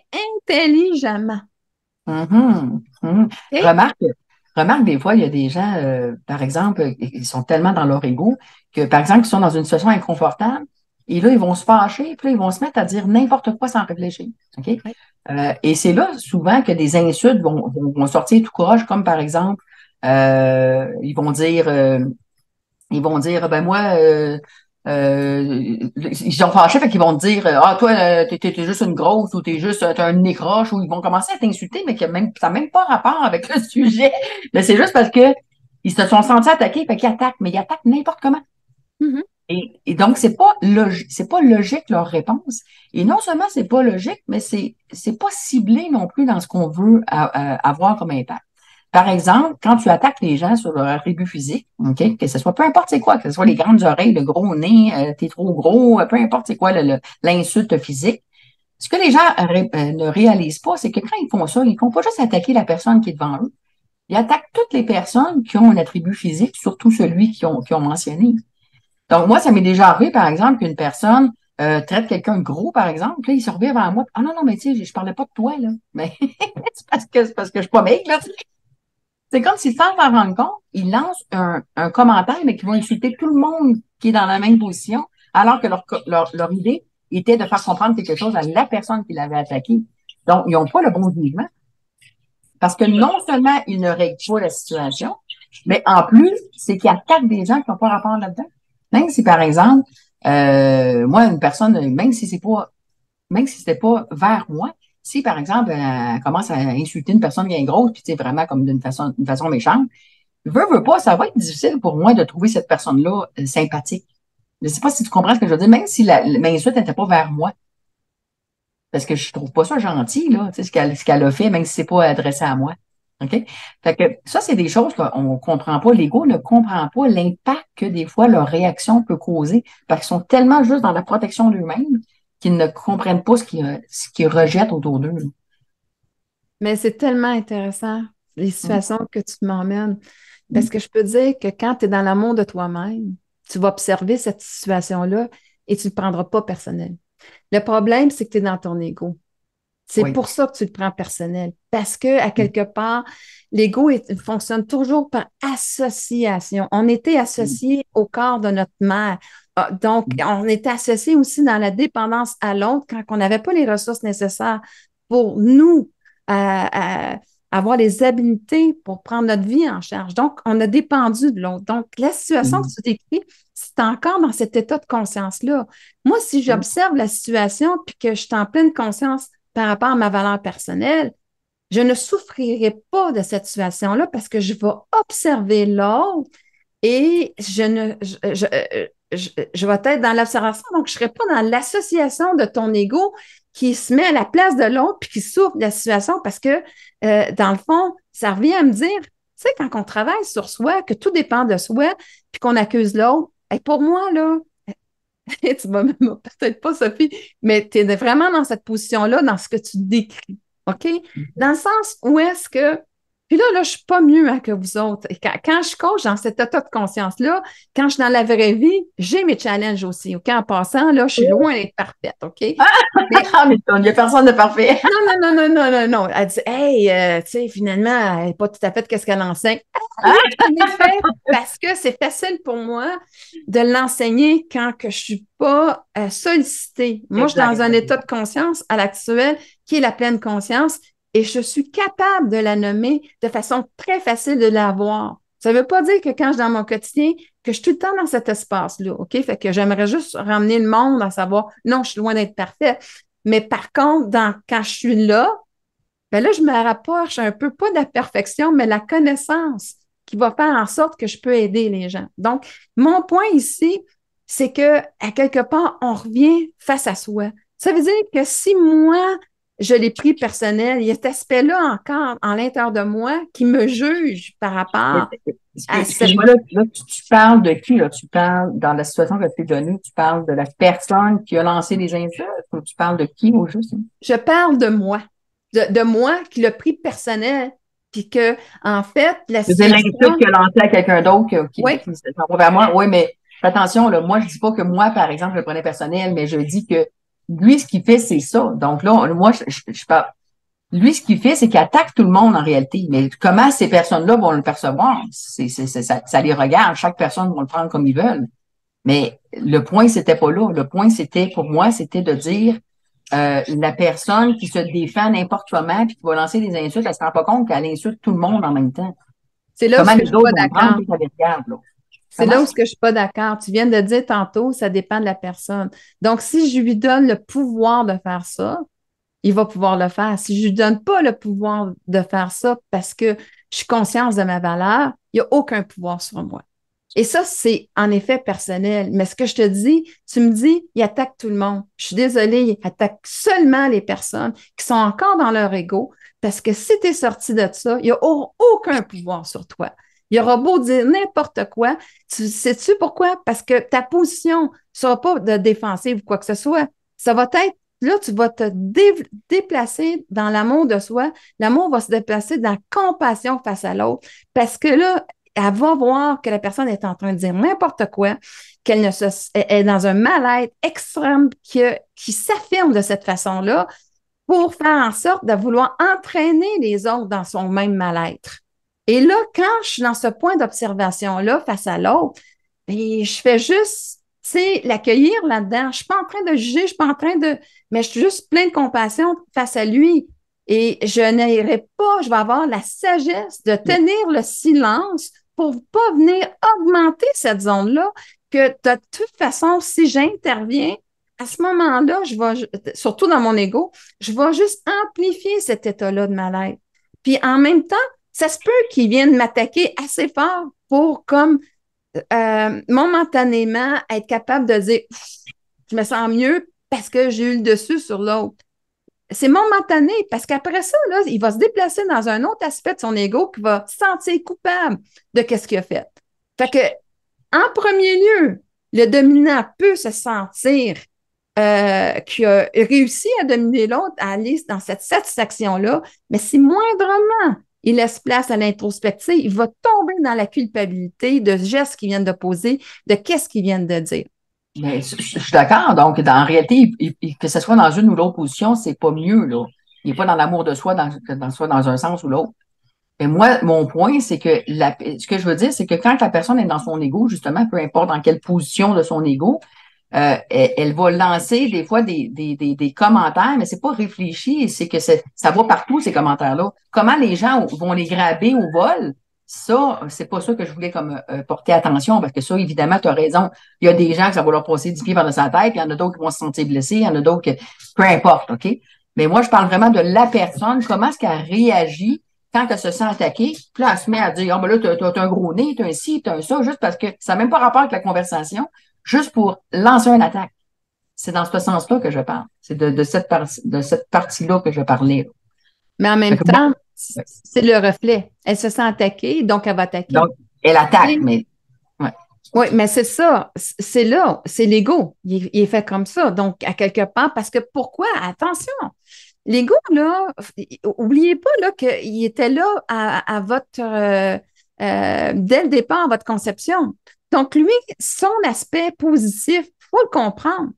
A: intelligemment.
B: Okay? Remarque, des fois, il y a des gens, par exemple, ils sont tellement dans leur ego que, par exemple, ils sont dans une situation inconfortable et là, ils vont se fâcher, puis là, ils vont se mettre à dire n'importe quoi sans réfléchir. Okay? Oui. Et c'est là, souvent, que des insultes vont sortir tout croche, comme par exemple, ils vont dire, ben moi, ils sont fâchés, fait qu'ils vont te dire ah, toi, t'es juste une grosse ou t'as un nez croche, ou ils vont commencer à t'insulter, mais ça n'a même pas rapport avec le sujet. Mais c'est juste parce que ils se sont sentis attaqués, fait qu'ils attaquent, mais ils attaquent n'importe comment.
A: Mm-hmm.
B: Et donc, c'est pas logique leur réponse. Et non seulement c'est pas logique, mais c'est pas ciblé non plus dans ce qu'on veut avoir comme impact. Par exemple, quand tu attaques les gens sur leur attribut physique, okay, que ce soit peu importe c'est quoi, que ce soit les grandes oreilles, le gros nez, t'es trop gros, peu importe c'est quoi l'insulte physique, ce que les gens ne réalisent pas, c'est que quand ils font ça, ils ne font pas juste attaquer la personne qui est devant eux. Ils attaquent toutes les personnes qui ont un attribut physique, surtout celui qu'ils ont mentionné. Donc, moi, ça m'est déjà arrivé, par exemple, qu'une personne traite quelqu'un de gros, par exemple, puis là, il se revient vers moi. Ah non, non, mais tu sais, je parlais pas de toi, là. Mais c'est parce que je suis pas maigre, là. C'est comme si, sans s'en rendre compte, ils lancent un commentaire, mais qui vont insulter tout le monde qui est dans la même position, alors que leur idée était de faire comprendre quelque chose à la personne qui l'avait attaqué. Donc, ils n'ont pas le bon jugement. Parce que non seulement ils ne règlent pas la situation, mais en plus, c'est qu'ils attaquent des gens qui n'ont pas rapport là-dedans. Même si, par exemple, moi, une personne, même si c'était pas vers moi, si, par exemple, elle commence à insulter une personne bien grosse, puis c'est vraiment comme d'une façon méchante, veux pas, ça va être difficile pour moi de trouver cette personne-là sympathique. Je ne sais pas si tu comprends ce que je veux dire, même si l'insulte n'était pas vers moi. parce que je trouve pas ça gentil, là, tu sais, ce qu'elle a fait, même si c'est pas adressé à moi. OK? Fait que ça, c'est des choses qu'on comprend pas. L'ego ne comprend pas l'impact que des fois leur réaction peut causer parce qu'ils sont tellement juste dans la protection d'eux-mêmes qu'ils ne comprennent pas ce qu'ils rejettent autour d'eux.
A: Mais c'est tellement intéressant, les
B: Mm.
A: situations que tu m'emmènes. Parce
B: Mm.
A: que je peux dire que quand tu es dans l'amour de toi-même, tu vas observer cette situation-là et tu ne le prendras pas personnel. Le problème, c'est que tu es dans ton ego. C'est
B: Oui.
A: pour ça que tu le prends personnel. Parce que, à quelque part, l'ego fonctionne toujours par association. On était
B: Mm.
A: associé au corps de notre mère. Donc, on était associé aussi dans la dépendance à l'autre quand on n'avait pas les ressources nécessaires pour nous à avoir les habiletés pour prendre notre vie en charge. Donc, on a dépendu de l'autre. Donc, la situation que
B: Mm.
A: tu décris, c'est encore dans cet état de conscience-là. Moi, si
B: Mm.
A: j'observe la situation puis que je suis en pleine conscience par rapport à ma valeur personnelle, je ne souffrirai pas de cette situation-là parce que je vais observer l'autre et je vais être dans l'observation, donc je ne serai pas dans l'association de ton ego qui se met à la place de l'autre puis qui souffre de la situation parce que, dans le fond, ça revient à me dire, tu sais, quand on travaille sur soi, que tout dépend de soi puis qu'on accuse l'autre, et pour moi, là, tu vas même peut-être pas, Sophie, mais tu es vraiment dans cette position-là, dans ce que tu décris. OK? Dans le sens où est-ce que. Puis là, je ne suis pas mieux que vous autres. Et quand je coach dans cet état de conscience-là, quand je suis dans la vraie vie, j'ai mes challenges aussi. OK? En passant, là, je suis loin d'être parfaite. OK? Mais
B: Ah, mais il n'y a personne de parfait.
A: non, non, non, non, non, non, non. Elle dit, hey, tu sais, finalement, elle n'est pas tout à fait qu'est-ce qu'elle enseigne. Ah, oui, en effet, parce que c'est facile pour moi de l'enseigner quand que je suis pas sollicitée. Moi, je suis
B: Exact.
A: dans un état de conscience à l'actuel qui est la pleine conscience et je suis capable de la nommer de façon très facile de l'avoir. Ça ne veut pas dire que quand je suis dans mon quotidien, que je suis tout le temps dans cet espace-là, OK? Fait que j'aimerais juste ramener le monde à savoir, non, je suis loin d'être parfaite. Mais par contre, quand je suis là, ben là, je me rapproche un peu, pas de la perfection, mais la connaissance qui va faire en sorte que je peux aider les gens. Donc, mon point ici, c'est que, à quelque part, on revient face à soi. Ça veut dire que si moi, je l'ai pris personnel, il y a cet aspect-là encore en l'intérieur de moi qui me juge par rapport à cette.
B: Excuse-moi, là, tu parles de qui, là? Tu parles, dans la situation que tu as donnée, tu parles de la personne qui a lancé les insultes ou tu parles de qui au juste?
A: Je parle de moi, de moi qui l'a pris personnel, puis que, en fait, la
B: C'est l'insulte
A: situation.
B: qu'il a lancé à quelqu'un d'autre
A: Oui,
B: qui s'en va vers moi. Oui, mais fais attention, là, moi, je dis pas que moi, par exemple, je le prenais personnel, mais je dis que lui, ce qu'il fait, c'est ça. Donc là, moi, je parle. Lui, ce qu'il fait, c'est qu'il attaque tout le monde en réalité. Mais comment ces personnes-là vont le percevoir? Ça les regarde. Chaque personne va le prendre comme ils veulent. Mais le point, c'était pas là. Le point, c'était, pour moi, c'était de dire la personne qui se défend n'importe comment puis qui va lancer des insultes, elle se rend pas compte qu'elle insulte tout le monde en même temps.
A: c'est là où
B: Comment
A: je
B: les
A: suis pas
B: autres vont le prendre
A: d'accord.
B: puis ça les regarde, là.
A: C'est
B: Comment?
A: là où je suis pas d'accord. Tu viens de dire tantôt, ça dépend de la personne. Donc, si je lui donne le pouvoir de faire ça, il va pouvoir le faire. Si je lui donne pas le pouvoir de faire ça parce que je suis consciente de ma valeur, il n'y a aucun pouvoir sur moi. Et ça, c'est en effet personnel. Mais ce que je te dis, tu me dis, il attaque tout le monde. Je suis désolée, il attaque seulement les personnes qui sont encore dans leur ego parce que si tu es sorti de ça, il n'y a aucun pouvoir sur toi. Il y aura beau dire n'importe quoi. Sais-tu pourquoi? Parce que ta position ne sera pas de défensive ou quoi que ce soit. Ça va être, là, tu vas te déplacer dans l'amour de soi. L'amour va se déplacer dans la compassion face à l'autre. Parce que là, elle va voir que la personne est en train de dire n'importe quoi, qu'elle ne se, est dans un mal-être extrême qui s'affirme de cette façon-là pour faire en sorte de vouloir entraîner les autres dans son même mal-être. Et là, quand je suis dans ce point d'observation-là face à l'autre, ben, je fais juste, tu sais, l'accueillir là-dedans. Je suis pas en train de juger, je suis pas en train de, mais je suis juste plein de compassion face à lui. Et je n'irai pas, je vais avoir la sagesse de tenir le silence pour pas venir augmenter cette zone-là, que de toute façon, si j'interviens, à ce moment-là, surtout dans mon ego, je vais juste amplifier cet état-là de mal-être. Puis en même temps, ça se peut qu'ils viennent m'attaquer assez fort pour comme momentanément être capable de dire je me sens mieux parce que j'ai eu le dessus sur l'autre. c'est momentané parce qu'après ça, là, il va se déplacer dans un autre aspect de son ego qui va se sentir coupable de ce qu'il a fait. Fait que, en premier lieu, le dominant peut se sentir qui a réussi à dominer l'autre, à aller dans cette satisfaction-là, mais si moindrement il laisse place à l'introspective, il va tomber dans la culpabilité de gestes qu'ils viennent de poser, de qu'est-ce qu'ils viennent de dire.
B: Mais je suis d'accord. Donc, en réalité, que ce soit dans une ou l'autre position, c'est pas mieux, là. Il n'est pas dans l'amour de soi, soit dans un sens ou l'autre. Et moi, mon point, c'est que ce que je veux dire, c'est que quand la personne est dans son ego, justement, peu importe dans quelle position de son ego, elle va lancer des fois des commentaires, mais c'est pas réfléchi, c'est que ça va partout, ces commentaires-là. Comment les gens vont les graber au vol? Ça, c'est pas ça que je voulais comme porter attention, parce que ça, évidemment, tu as raison. Il y a des gens que ça va leur passer 10 pieds par-dessus la tête, il y en a d'autres qui vont se sentir blessés, il y en a d'autres que, peu importe, OK? Mais moi, je parle vraiment de la personne, comment est-ce qu'elle réagit quand elle se sent attaquée, puis là, elle se met à dire, oh, ben là, t'as un gros nez, t'as un ci, t'as un ça, juste parce que ça n'a même pas rapport avec la conversation, juste pour lancer une attaque. C'est dans ce sens-là que je parle. C'est de cette partie-là que je parlais.
A: Mais en même temps, c'est le reflet. Elle se sent attaquée, donc elle va attaquer.
B: Donc, elle attaque, mais... Ouais.
A: Oui, mais c'est ça. C'est là, c'est l'ego. Il est fait comme ça. Donc, à quelque part, parce que pourquoi? Attention, l'ego, là, oubliez pas là, qu'il était là à votre dès le départ, à votre conception. Donc, lui, son aspect positif, il faut le comprendre.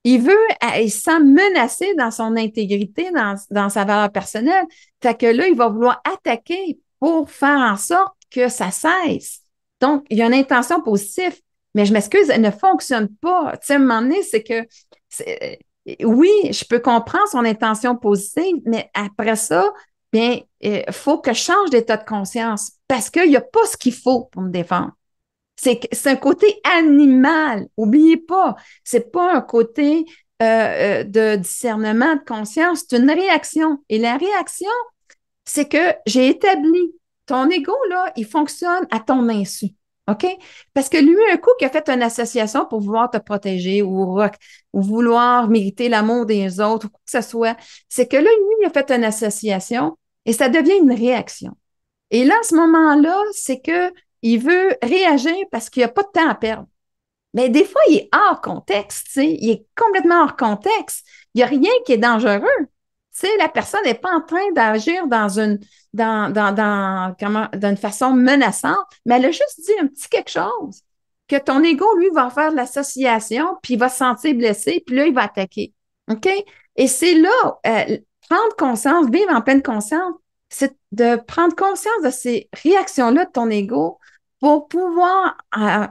A: Il se sent menacé dans son intégrité, dans sa valeur personnelle. Fait que là, il va vouloir attaquer pour faire en sorte que ça cesse. Donc, il y a une intention positive, mais je m'excuse, elle ne fonctionne pas. Tu sais, à un moment donné, c'est que, oui, je peux comprendre son intention positive, mais après ça, bien, il faut que je change d'état de conscience parce qu'il n'y a pas ce qu'il faut pour me défendre. C'est un côté animal. Oubliez pas, c'est pas un côté de discernement, de conscience, c'est une réaction. Et la réaction, c'est que j'ai établi ton ego, là, il fonctionne à ton insu. OK? Parce que lui, un coup qui a fait une association pour vouloir te protéger ou vouloir mériter l'amour des autres ou quoi que ce soit, c'est que là, lui, il a fait une association et ça devient une réaction. Et là, à ce moment-là, c'est que il veut réagir parce qu'il n'y a pas de temps à perdre. Mais des fois, il est hors contexte, tu sais, il est complètement hors contexte. Il n'y a rien qui est dangereux. Tu sais, la personne n'est pas en train d'agir d'une façon menaçante, mais elle a juste dit un petit quelque chose. Que ton ego, lui, va faire de l'association, puis il va se sentir blessé, puis là, il va attaquer. OK? Et c'est là, prendre conscience, vivre en pleine conscience, c'est de prendre conscience de ces réactions-là de ton ego pour pouvoir,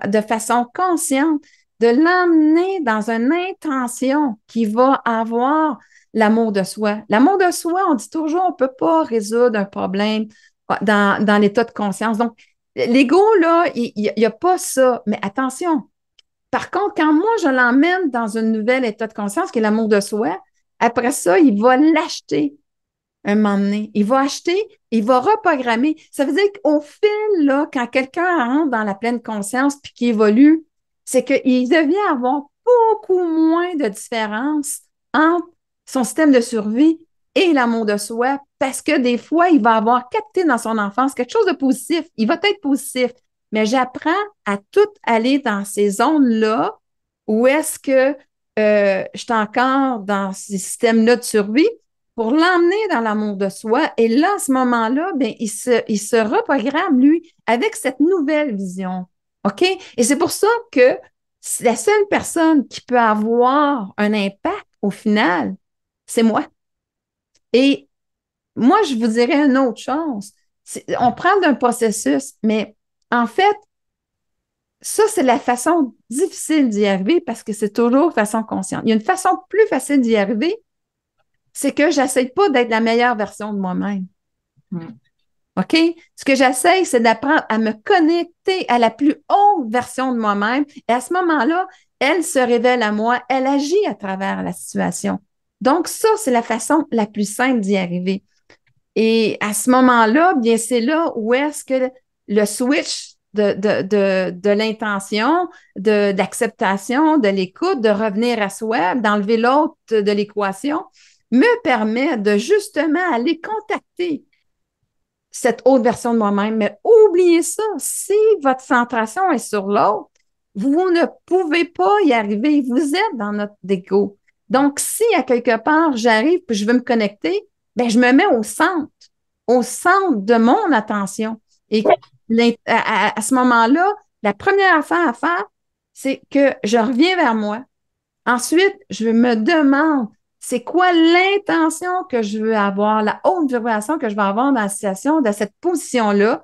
A: de façon consciente, de l'emmener dans une intention qui va avoir l'amour de soi. L'amour de soi, on dit toujours, on ne peut pas résoudre un problème dans l'état de conscience. Donc, l'ego, là, il n'y a pas ça. Mais attention, par contre, quand moi, je l'emmène dans un nouvel état de conscience, qui est l'amour de soi, après ça, il va l'acheter un moment donné. Il va acheter, il va reprogrammer. Ça veut dire qu'au fil, là, quand quelqu'un rentre dans la pleine conscience puis qu'il évolue, c'est qu'il devient avoir beaucoup moins de différence entre son système de survie et l'amour de soi parce que des fois, il va avoir capté dans son enfance quelque chose de positif. Il va être positif. Mais j'apprends à tout aller dans ces zones-là où est-ce que je suis encore dans ces systèmes-là de survie pour l'emmener dans l'amour de soi. Et là, à ce moment-là, bien, il se reprogramme, lui, avec cette nouvelle vision. OK? Et c'est pour ça que la seule personne qui peut avoir un impact au final, c'est moi. Et moi, je vous dirais une autre chose. On parle d'un processus, mais en fait, ça, c'est la façon difficile d'y arriver parce que c'est toujours de façon consciente. Il y a une façon plus facile d'y arriver, c'est que j'essaie pas d'être la meilleure version de moi-même. OK? Ce que j'essaie, c'est d'apprendre à me connecter à la plus haute version de moi-même. Et à ce moment-là, elle se révèle à moi, elle agit à travers la situation. Donc, ça, c'est la façon la plus simple d'y arriver. Et à ce moment-là, bien, c'est là où est-ce que le switch de l'intention, d'acceptation, de l'écoute, de revenir à soi, d'enlever l'autre de l'équation, me permet de justement aller contacter cette autre version de moi-même. Mais oubliez ça, si votre centration est sur l'autre, vous ne pouvez pas y arriver. Vous êtes dans notre ego. Donc, si à quelque part, j'arrive et je veux me connecter, ben, je me mets au centre de mon attention. Et à ce moment-là, la première affaire à faire, c'est que je reviens vers moi. Ensuite, je me demande, c'est quoi l'intention que je veux avoir, la haute vibration que je veux avoir dans la situation, dans cette position-là.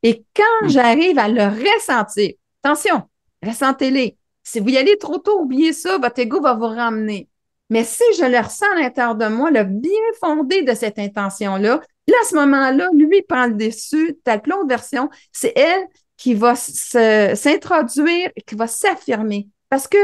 A: Et quand j'arrive à le ressentir, attention, ressentez-les. Si vous y allez trop tôt, oubliez ça, votre ego va vous ramener. Mais si je le ressens à l'intérieur de moi, le bien fondé de cette intention-là, là, à ce moment-là, lui prend le dessus, ta l'autre version, c'est elle qui va s'introduire, qui va s'affirmer. Parce que,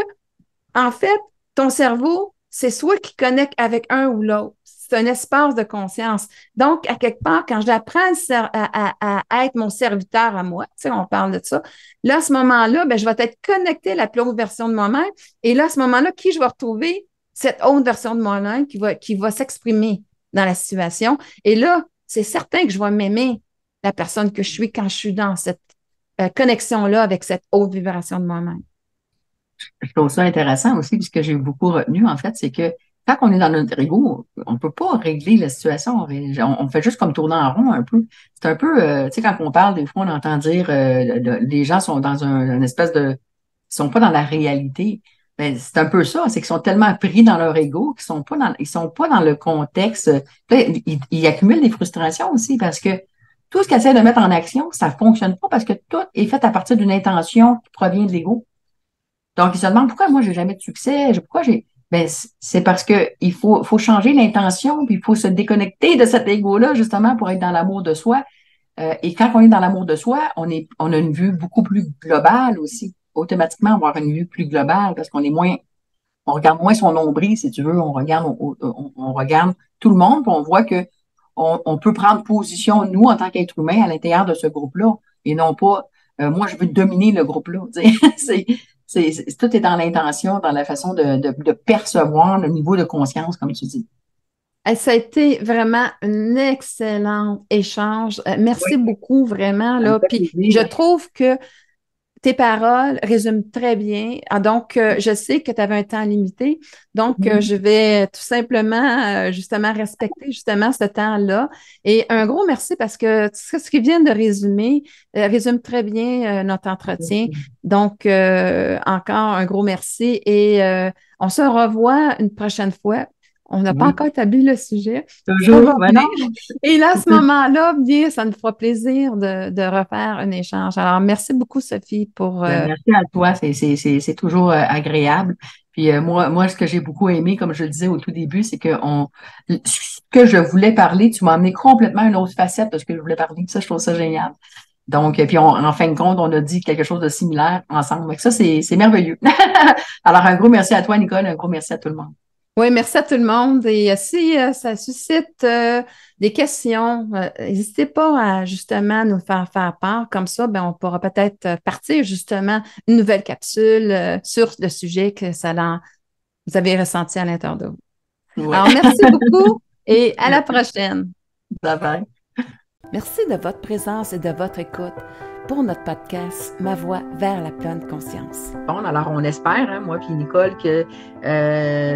A: en fait, ton cerveau, c'est soit qui connecte avec un ou l'autre. C'est un espace de conscience. Donc, à quelque part, quand j'apprends à être mon serviteur à moi, tu sais, on parle de ça, là, à ce moment-là, ben, je vais être connecté à la plus haute version de moi-même. Et là, à ce moment-là, qui je vais retrouver? Cette haute version de moi-même qui va s'exprimer dans la situation. Et là, c'est certain que je vais m'aimer la personne que je suis quand je suis dans cette connexion-là avec cette haute vibration de moi-même.
B: Je trouve ça intéressant aussi, puisque j'ai beaucoup retenu, en fait, c'est que quand on est dans notre ego, on ne peut pas régler la situation. On fait juste comme tourner en rond un peu. C'est un peu, tu sais, quand on parle, des fois, on entend dire les gens sont dans une espèce de... Ils sont pas dans la réalité. Ben, c'est un peu ça, c'est qu'ils sont tellement pris dans leur ego qu'ils sont pas dans le contexte. Là, ils accumulent des frustrations aussi parce que tout ce qu'ils essaient de mettre en action, ça fonctionne pas parce que tout est fait à partir d'une intention qui provient de l'ego. Donc, ils se demandent pourquoi moi, j'ai jamais de succès, pourquoi j'ai. Ben, c'est parce que il faut changer l'intention, puis il faut se déconnecter de cet ego-là, justement, pour être dans l'amour de soi. Et quand on est dans l'amour de soi, on a une vue beaucoup plus globale aussi. Automatiquement, avoir une vue plus globale parce on regarde moins son nombril, si tu veux, on regarde tout le monde, puis on voit que on peut prendre position, nous, en tant qu'être humain, à l'intérieur de ce groupe-là, et non pas, moi, je veux dominer le groupe-là. Tout est dans l'intention, dans la façon de percevoir le niveau de conscience, comme tu dis.
A: Ça a été vraiment un excellent échange. Merci beaucoup, vraiment. Là. Puis je trouve que tes paroles résument très bien. Donc, je sais que tu avais un temps limité. Donc, je vais tout simplement, justement, respecter justement ce temps-là. Et un gros merci parce que ce qui vient de résumer résume très bien notre entretien. Donc, encore un gros merci et on se revoit une prochaine fois. On n'a pas encore établi le sujet.
B: Toujours, voilà.
A: Et là, à ce moment-là, bien, ça nous fera plaisir de refaire un échange. Alors, merci beaucoup, Sophie, pour...
B: Merci à toi, c'est toujours agréable. Puis moi, ce que j'ai beaucoup aimé, comme je le disais au tout début, c'est que ce que je voulais parler, tu m'as amené complètement une autre facette de ce que je voulais parler. Ça, je trouve ça génial. Donc, puis en fin de compte, on a dit quelque chose de similaire ensemble. Donc, ça, c'est merveilleux. Alors, un gros merci à toi, Nicole, un gros merci à tout le monde.
A: Oui, merci à tout le monde. Et si ça suscite des questions, n'hésitez pas à justement nous faire part. Comme ça, ben, on pourra peut-être partir justement une nouvelle capsule sur le sujet que vous avez ressenti à l'intérieur de vous. Ouais. Alors, merci beaucoup et à la prochaine.
B: Bye bye.
A: Merci de votre présence et de votre écoute pour notre podcast « Ma voie vers la pleine conscience ».
C: Bon, alors on espère, moi puis Nicole, que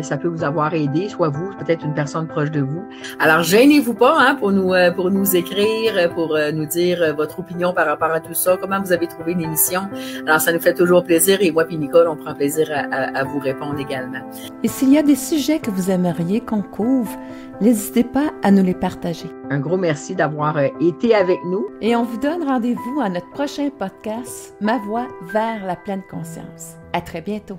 C: ça peut vous avoir aidé, soit vous, peut-être une personne proche de vous. Alors, gênez-vous pas pour nous écrire, pour nous dire votre opinion par rapport à tout ça, comment vous avez trouvé l'émission. Alors, ça nous fait toujours plaisir et moi puis Nicole, on prend plaisir à vous répondre également.
A: Et s'il y a des sujets que vous aimeriez qu'on couvre, n'hésitez pas à nous les partager.
C: Un gros merci d'avoir été avec nous.
A: Et on vous donne rendez-vous à notre prochain podcast, Ma voie vers la pleine conscience. À très bientôt.